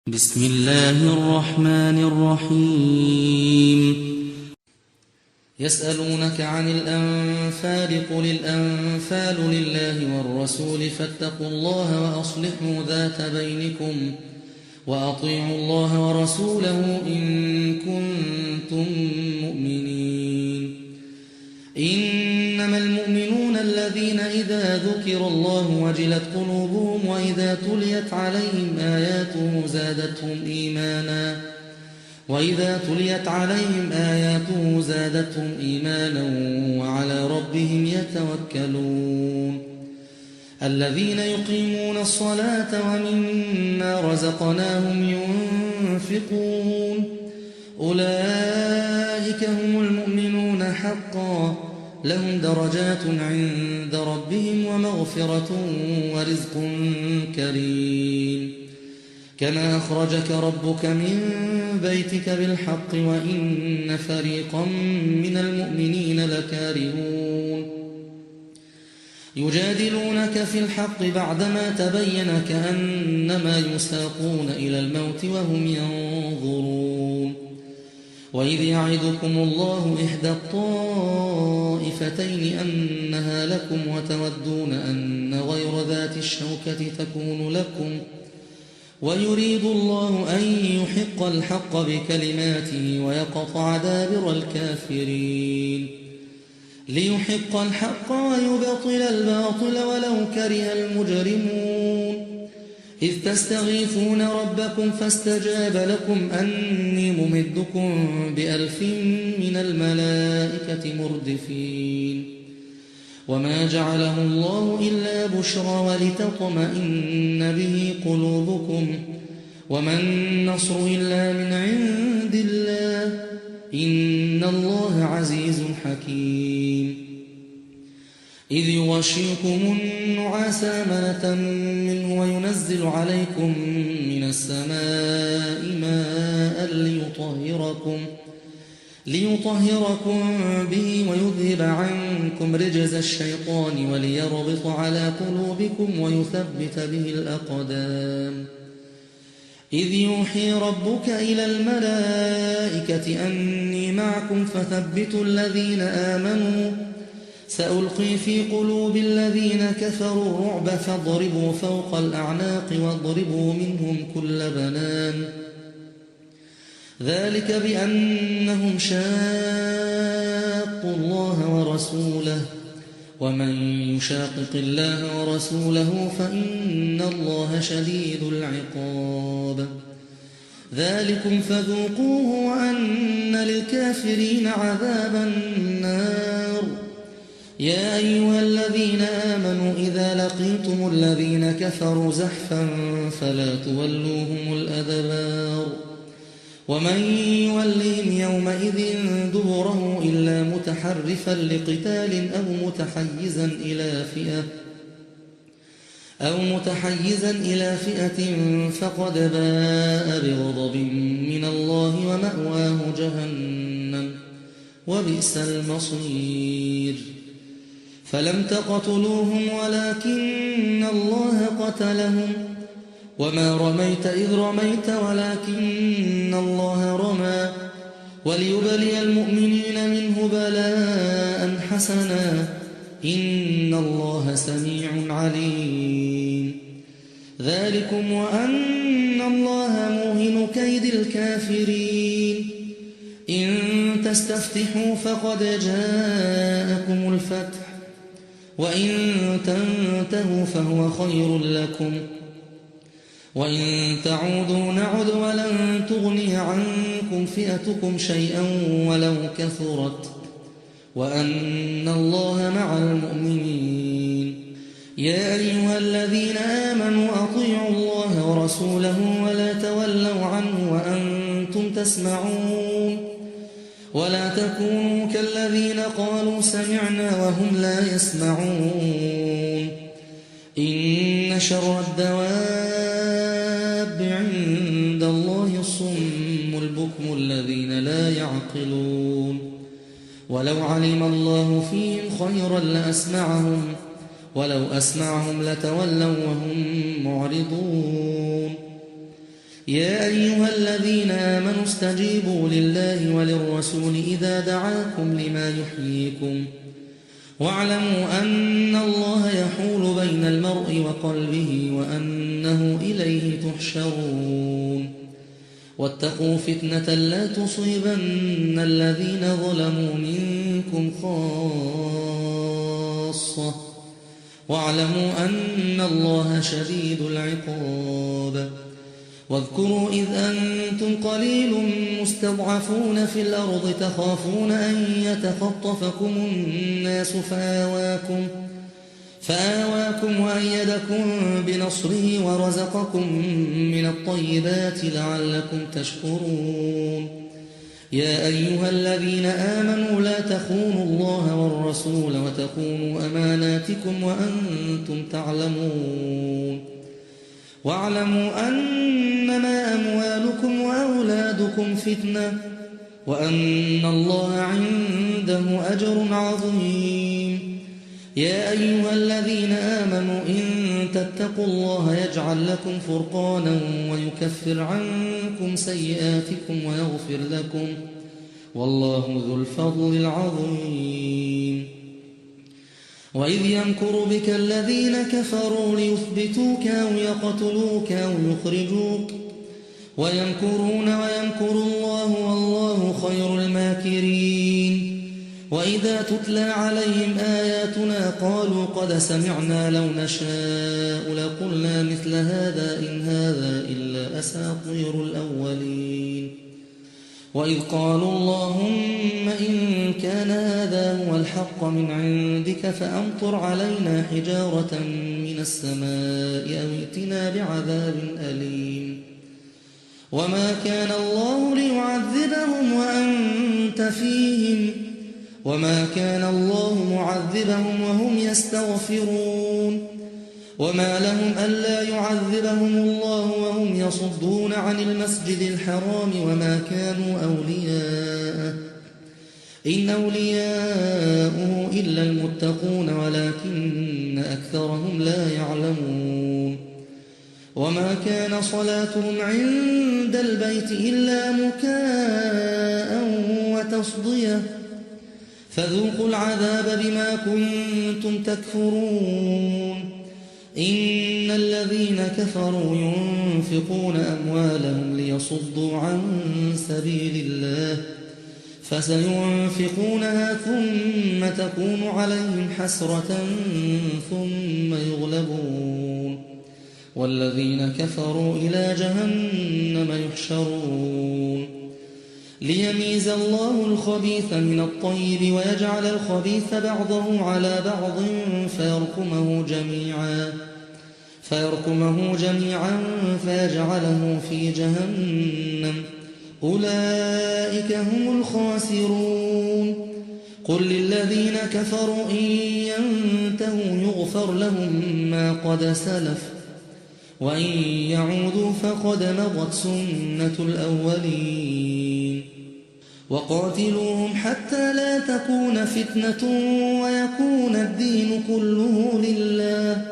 بسم الله الرحمن الرحيم يسألونك عن الأنفال قل الأنفال لله والرسول فاتقوا الله وأصلحوا ذات بينكم وأطيعوا الله ورسوله إن كنتم مؤمنين إنما المؤمنون الذين إذا ذكر الله وجلت قلوبهم وإذا تليت عليهم آياته زادتهم إيمانا وعلى ربهم يتوكلون الذين يقيمون الصلاة ومما رزقناهم ينفقون أولئك هم المؤمنون حقا لهم درجات عند ربهم ومغفرة ورزق كريم كما أخرجك ربك من بيتك بالحق وإن فريقا من المؤمنين لكارهون يجادلونك في الحق بعدما تبين كأنما يساقون إلى الموت وهم ينظرون وإذ يعدكم الله إحدى الطائفتين أنها لكم وتودون أن غير ذات الشوكة تكون لكم ويريد الله أن يحق الحق بكلماته ويقطع دابر الكافرين ليحق الحق ويبطل الباطل ولو كره المجرمون إذ تستغيثون ربكم فاستجاب لكم أني ممدكم ب1000 من الملائكة مردفين وما جعله الله إلا بشرى ولتطمئن به قلوبكم وما النصر إلا من عند الله إن الله عزيز حكيم إذ يغشيكم النعاس أمنة منه وينزل عليكم من السماء ماء ليطهركم به ويذهب عنكم رجز الشيطان وليربط على قلوبكم ويثبت به الأقدام إذ يوحي ربك إلى الملائكة أني معكم فثبتوا الذين آمنوا سألقي في قلوب الذين كفروا الرعب فاضربوا فوق الأعناق واضربوا منهم كل بنان ذلك بأنهم شاقوا الله ورسوله ومن يشاقق الله ورسوله فإن الله شديد العقاب ذلكم فذوقوه وأن للكافرين عذاب النار يا أيها الذين آمنوا إذا لقيتم الذين كفروا زحفا فلا تولوهم الأدبار ومن يولهم يومئذ دبره إلا متحرفا لقتال أو متحيزا إلى فئة فقد باء بغضب من الله ومأواه جهنم وبئس المصير فلم تقتلوهم ولكن الله قتلهم وما رميت إذ رميت ولكن الله رمى وليبلي المؤمنين منه بلاء حسنا إن الله سميع عليم ذلكم وأن الله موهن كيد الكافرين إن تستفتحوا فقد جاءكم الفتح وإن تنتهوا فهو خير لكم وإن تعودوا نعد ولن تغني عنكم فئتكم شيئا ولو كثرت وأن الله مع المؤمنين يا أيها الذين آمنوا أطيعوا الله ورسوله ولا تولوا عنه وأنتم تسمعون ولا تكونوا كالذين قالوا سمعنا وهم لا يسمعون إن شر الدواب عند الله الصم البكم الذين لا يعقلون ولو علم الله فيهم خيرا لأسمعهم ولو أسمعهم لتولوا وهم معرضون يا أيها الذين آمنوا استجيبوا لله وللرسول إذا دعاكم لما يحييكم واعلموا أن الله يحول بين المرء وقلبه وأنه إليه تحشرون واتقوا فتنة لا تصيبن الذين ظلموا منكم خاصة واعلموا أن الله شديد العقاب واذكروا إذ أنتم قليل مستضعفون في الأرض تخافون أن يتخطفكم الناس فآواكم وأيدكم بنصره ورزقكم من الطيبات لعلكم تشكرون يا أيها الذين آمنوا لا تخونوا الله والرسول وتخونوا أماناتكم وأنتم تعلمون واعلموا أنما أموالكم وأولادكم فتنة وأن الله عنده أجر عظيم يا أيها الذين آمنوا إن تتقوا الله يجعل لكم فرقانا ويكفر عنكم سيئاتكم ويغفر لكم والله ذو الفضل العظيم وإذ يمكر بك الذين كفروا ليثبتوك أو يقتلوك أو يخرجوك ويمكرون ويمكر الله والله خير الماكرين وإذا تتلى عليهم آياتنا قالوا قد سمعنا لو نشاء لقلنا مثل هذا إن هذا إلا أساطير الأولين وإذ قالوا اللهم إن كان هذا هو الحق من عندك فأمطر علينا حجارة من السماء أو ائتنا بعذاب أليم وما كان الله ليعذبهم وأنت فيهم وما كان الله معذبهم وهم يستغفرون وما لهم ألا يعذبهم الله وهم يصدون عن المسجد الحرام وما كانوا أولياءه إن أولياؤه إلا المتقون ولكن أكثرهم لا يعلمون وما كان صلاتهم عند البيت إلا مكاء وتصدية فذوقوا العذاب بما كنتم تكفرون إن الذين كفروا ينفقون أموالهم ليصدوا عن سبيل الله فسينفقونها ثم تكون عليهم حسرة ثم يغلبون والذين كفروا إلى جهنم يحشرون ليميز الله الخبيث من الطيب ويجعل الخبيث بعضه على بعض فيركمه جميعا فيجعله في جهنم أولئك هم الخاسرون قل للذين كفروا إن ينتهوا يغفر لهم ما قد سلف وإن يعودوا فقد مضت سنة الأولين وقاتلوهم حتى لا تكون فتنة ويكون الدين كله لله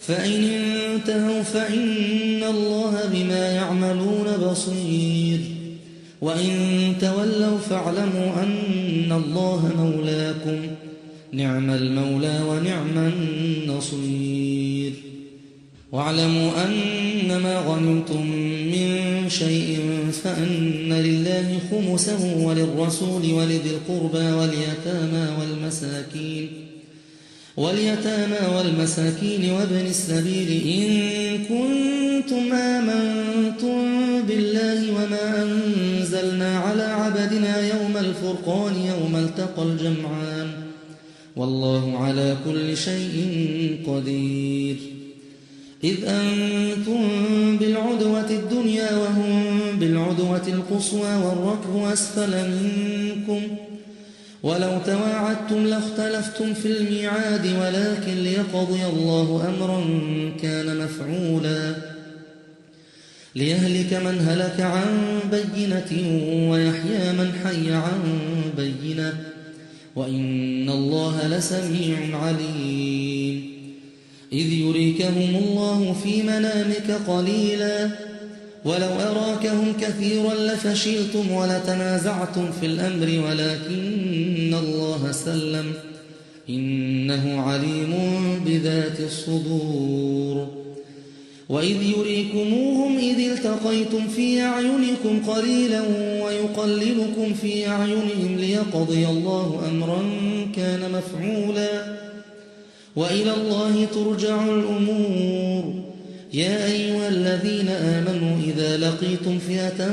فإن انتهوا فإن الله بما يعملون بصير وإن تولوا فاعلموا أن الله مولاكم نعم المولى ونعم النصير واعلموا أنما غنمتم من شيء فأن لله خمسه وللرسول ولذي القربى واليتامى والمساكين وابن السبيل إن كنتم آمنتم بالله وما أنزلنا على عبدنا يوم الفرقان يوم التقى الجمعان والله على كل شيء قدير إذ أنتم بالعدوة الدنيا وهم بالعدوة القصوى والركب أسفل منكم ولو تواعدتم لاختلفتم في الميعاد ولكن ليقضي الله أمرا كان مفعولا ليهلك من هلك عن بينة ويحيى من حي عن بينة وإن الله لسميع عليم إذ يريكهم الله في منامك قليلا ولو أراكهم كثيرا لفشلتم ولتنازعتم في الأمر ولكن الله سلم إنه عليم بذات الصدور وإذ يريكموهم إذ التقيتم في أعينكم قليلا ويقللكم في أعينهم ليقضي الله أمرا كان مفعولا وإلى الله ترجع الأمور يا أيها الذين آمنوا إذا لقيتم فئة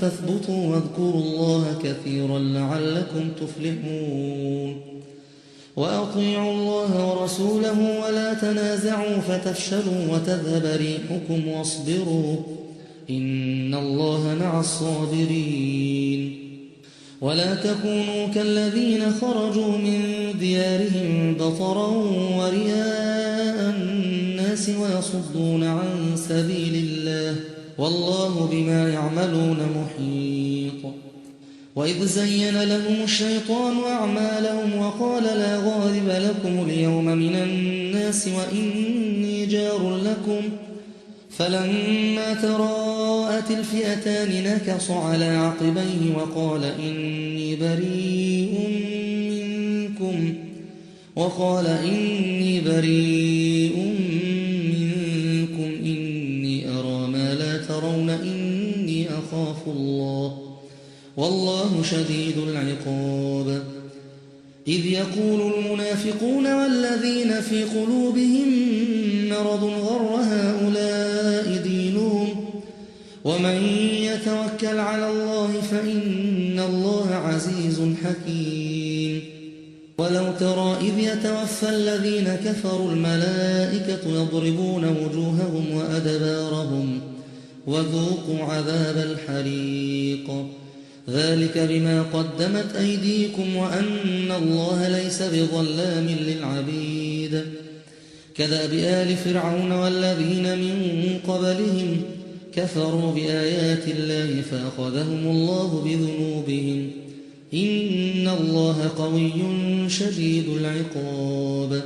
فاثبتوا واذكروا الله كثيرا لعلكم تفلحون وأطيعوا الله ورسوله ولا تنازعوا فتفشلوا وتذهب ريحكم واصبروا إن الله مع الصابرين ولا تكونوا كالذين خرجوا من ديارهم بطرا ورئاء الناس ويصدون عن سبيل الله والله بما يعملون محيط وإذ زين لهم الشيطان أعمالهم وقال لا غالب لكم اليوم من الناس وإني جار لكم فلما تراءت الفئتان نكص على عقبيه وقال إني بريء منكم إني أرى ما لا ترون إني أخاف الله والله شديد العقاب إذ يقول المنافقون والذين في قلوبهم مرض غر هؤلاء دينهم ومن يتوكل على الله فإن الله عزيز حكيم ولو ترى إذ يتوفى الذين كفروا الملائكة يضربون وجوههم وأدبارهم وذوقوا عذاب الحريق ذلك بما قدمت أيديكم وأن الله ليس بظلام للعبيد كدأب آل فرعون والذين من قبلهم كفروا بآيات الله فأخذهم الله بذنوبهم إن الله قوي شديد العقاب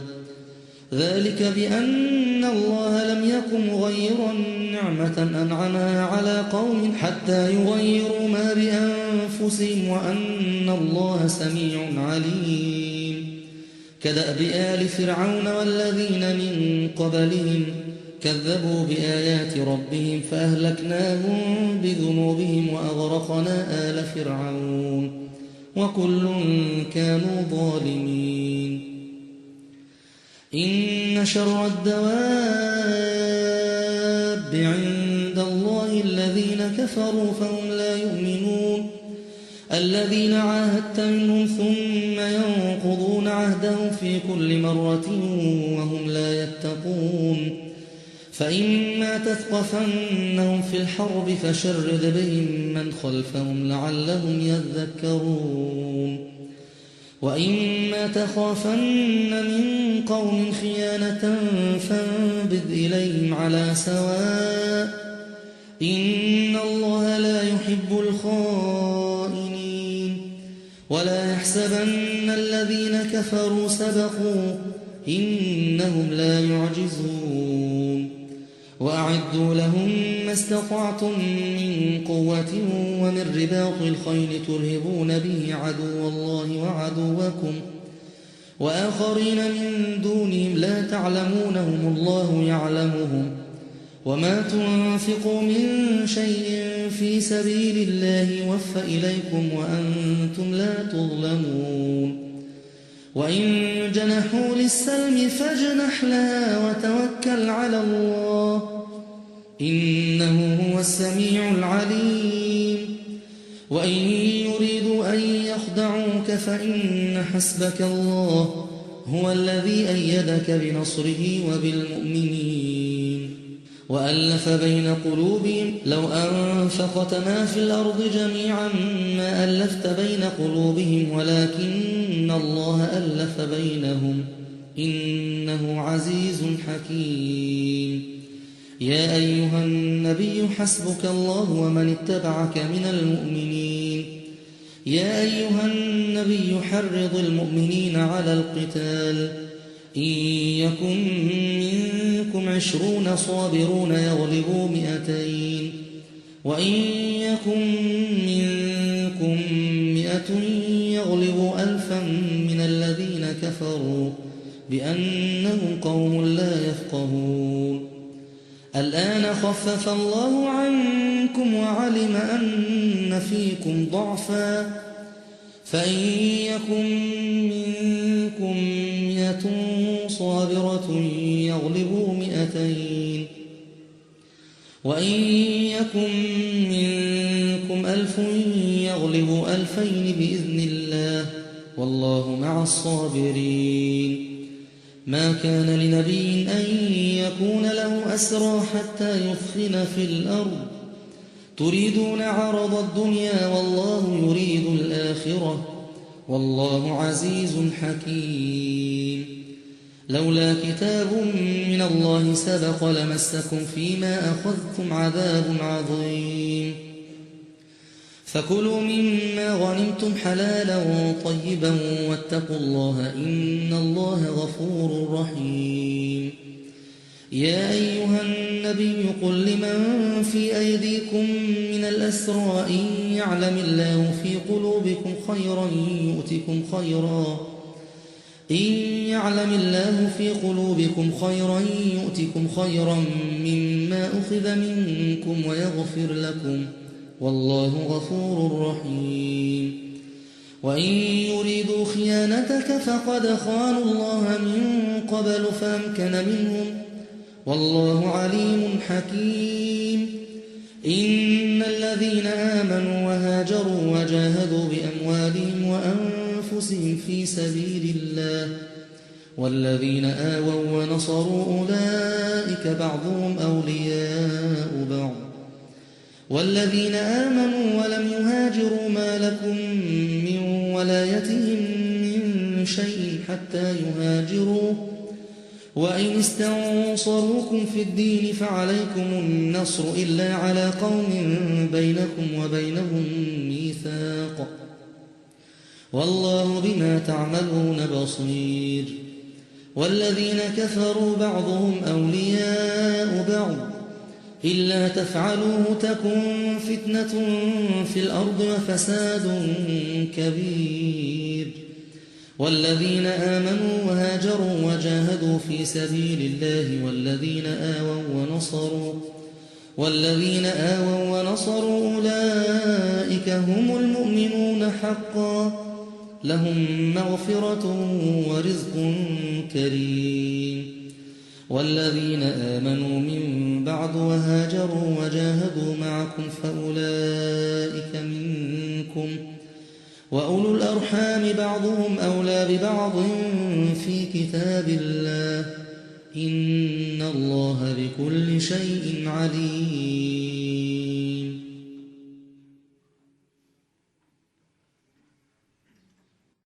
ذلك بأن الله لم يكن مغيرا نعمة أنعمها على قوم حتى يغيروا ما بأنفسهم وأن الله سميع عليم كدأب آل فرعون والذين من قبلهم كذبوا بآيات ربهم فأهلكناهم بذنوبهم وأغرقنا آل فرعون وكل كانوا ظالمين إن شر الدواب عند الله الذين كفروا فهم لا يؤمنون الذين عاهدت منهم ثم ينقضون عهدهم في كل مرة وهم لا يتقون فإما تثقفنهم في الحرب فشرد بهم من خلفهم لعلهم يذكرون وإما تخافن من قوم خيانة فانبذ إليهم على سواء إن الله لا يحب الخائنين ولا يحسبن الذين كفروا سبقوا إنهم لا يعجزون وأعدوا لهم ما استطعتم من قوة ومن رباط الخيل ترهبون به عدو الله وعدوكم وآخرين من دونهم لا تعلمونهم الله يعلمهم وما تنفقوا من شيء في سبيل الله يوفى إليكم وأنتم لا تظلمون وإن جنحوا للسلم فاجنح لها وتوكل على الله إنه هو السميع العليم وإن يريدوا أن يخدعوك فإن حسبك الله هو الذي أيدك بنصره وبالمؤمنين وألف بين قلوبهم لو أنفقت ما في الأرض جميعا ما ألفت بين قلوبهم ولكن الله ألف بينهم إنه عزيز حكيم يا أيها النبي حسبك الله ومن اتبعك من المؤمنين يا أيها النبي حرض المؤمنين على القتال إن يكن منكم 20 صابرون يغلبوا 200 وإن يكن منكم 100 يغلبوا 1000 من الذين كفروا بأنهم قوم لا يفقهون الآن خفف الله عنكم وعلم أن فيكم ضعفا فإن يكن منكم 100 صابرة يغلبوا 200 وإن يكن منكم 1000 يغلبوا 2000 بإذن الله والله مع الصابرين ما كان لنبي أن يكون له أسرى حتى يثخن في الأرض تريدون عرض الدنيا والله يريد الآخرة والله عزيز حكيم لولا كتاب من الله سبق لمسكم فيما أخذتم عذاب عظيم فكلوا مما غنمتم حلالا طيبا واتقوا الله إن الله غفور رحيم يا أيها النبي قل لمن في أيديكم من الأسرى إن يعلم الله في قلوبكم خيرا يؤتكم خيرا مما أخذ منكم ويغفر لكم والله غفور رحيم وإن يريدوا خيانتك فقد خانوا الله من قبل فأمكن منهم والله عليم حكيم إن الذين آمنوا وهاجروا وجاهدوا بأموالهم وأنفسهم في سبيل الله والذين آووا ونصروا أولئك بعضهم أولياء بعض والذين آمنوا ولم يهاجروا ما لكم من ولايتهم من شيء حتى يهاجروا وإن استنصروكم في الدين فعليكم النصر إلا على قوم بينكم وبينهم ميثاق والله بما تعملون بصير والذين كفروا بعضهم أولياء بعض إلا تفعلوه تكن فتنة في الأرض وفساد كبير والذين آمنوا وهاجروا وجاهدوا في سبيل الله والذين آووا ونصروا أولئك هم المؤمنون حقا لهم مغفرة ورزق كريم والذين آمنوا من بعد وهاجروا وجاهدوا معكم فأولئك منكم وأولو الأرحام بعضهم أولى ببعض في كتاب الله إن الله بكل شيء عليم